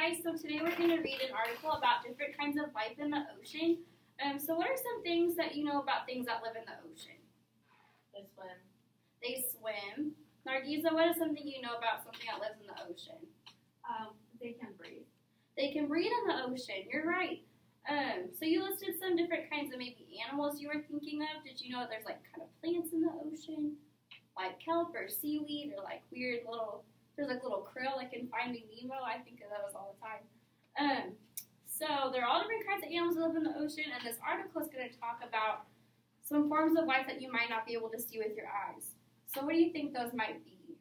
guys, so today we're going to read an article about different kinds of life in the ocean. So what are some things that you know about things that live in the ocean? They swim. They swim. Nargiza, what is something you know about something that lives in the ocean? They can breathe. They can breathe in the ocean. You're right. So you listed some different kinds of maybe animals you were thinking of. Did you know that there's like kind of plants in the ocean? Like kelp or seaweed or like weird little, there's like little krill like in Finding Nemo. I think of those all the time. So there are all different kinds of animals that live in the ocean, and this article is going to talk about some forms of life that you might not be able to see with your eyes. So what do you think those might be?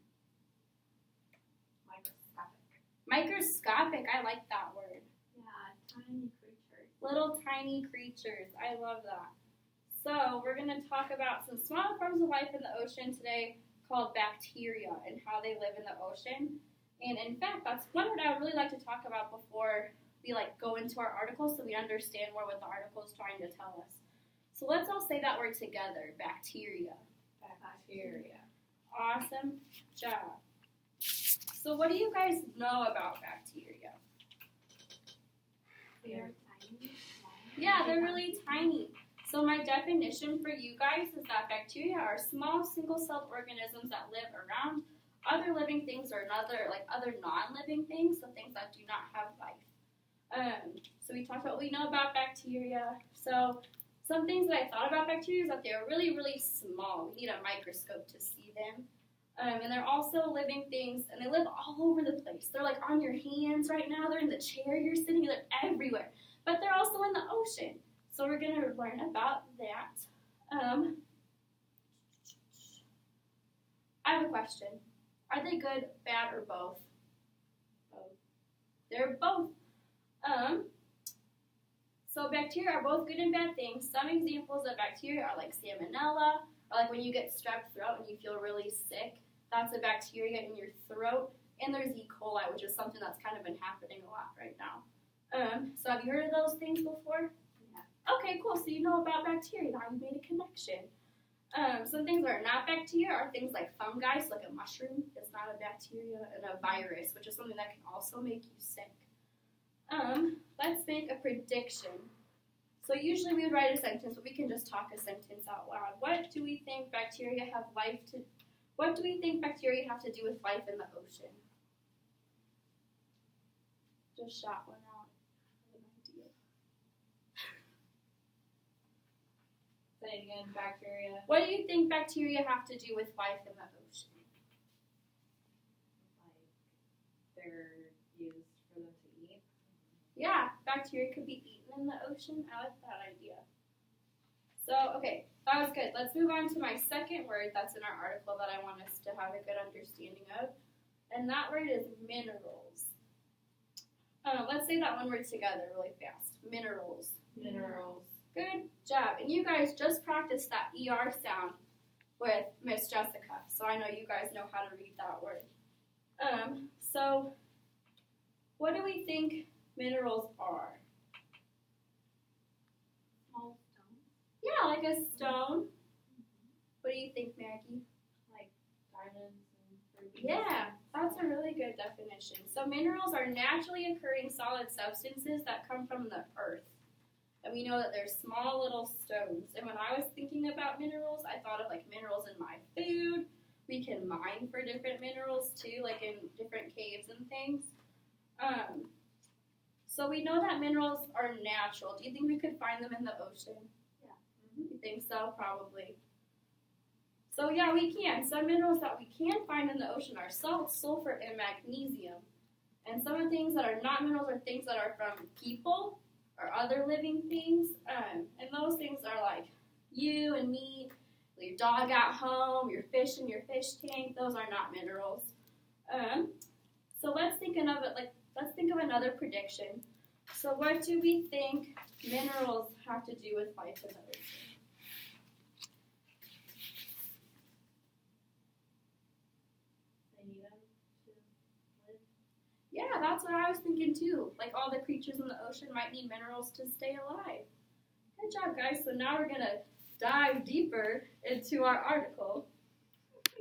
Microscopic. Microscopic, I like that word. Yeah, tiny creatures. Little tiny creatures, I love that. So we're going to talk about some smaller forms of life in the ocean today called bacteria and how they live in the ocean. And in fact, that's one word I would really like to talk about before we go into our article so we understand more what the article is trying to tell us. So let's all say that word together, bacteria. Bacteria. Awesome job. So what do you guys know about bacteria? They're tiny. Yeah, they're really tiny. So my definition for you guys is that bacteria are small single-celled organisms that live around other living things or other non-living things, so things that do not have life. So we talked about what we know about bacteria. So some things that I thought about bacteria is that they're really, really small. We need a microscope to see them. And they're also living things, and they live all over the place. They're like on your hands right now. They're in the chair you're sitting in. They're everywhere. But they're also in the ocean. So we're going to learn about that. I have a question. Are they good, bad, or both? Both. They're both. So bacteria are both good and bad things. Some examples of bacteria are like salmonella, or like when you get strep throat and you feel really sick. That's a bacteria in your throat. And there's E. coli, which is something that's kind of been happening a lot right now. So have you heard of those things before? Okay, cool. So you know about bacteria. Now you made a connection. Some things that are not bacteria are things like fungi. So like a mushroom is not a bacteria, and a virus, which is something that can also make you sick. Let's make a prediction. So usually we would write a sentence, but we can just talk a sentence out loud. What do we think bacteria have to do with life in the ocean? Just shot one out. Say it again, bacteria. What do you think bacteria have to do with life in the ocean? Like, they're used for them to eat. Yeah, bacteria could be eaten in the ocean. I like that idea. So, okay, that was good. Let's move on to my second word that's in our article that I want us to have a good understanding of. And that word is minerals. Let's say that one word together really fast. Minerals. Minerals. Good job. And you guys just practiced that ER sound with Miss Jessica. So I know you guys know how to read that word. So what do we think minerals are? Small stones. Yeah, like a stone. What do you think, Maggie? Like diamonds and rubies. Yeah, that's a really good definition. So minerals are naturally occurring solid substances that come from the earth. And we know that they're small little stones. And when I was thinking about minerals, I thought of like minerals in my food. We can mine for different minerals too, like in different caves and things. So we know that minerals are natural. Do you think we could find them in the ocean? Yeah. You think so? Probably. So yeah, we can. Some minerals that we can find in the ocean are salt, sulfur, and magnesium. And some of the things that are not minerals are things that are from people or other living things. And those things are like you and me, your dog at home, your fish in your fish tank. Those are not minerals. So let's think of it let's think of another prediction. So what do we think minerals have to do with life in the ocean? They need them to live. Yeah, that's what I was thinking too. Like all the creatures in the ocean might need minerals to stay alive. Good job, guys. So now we're going to dive deeper into our article.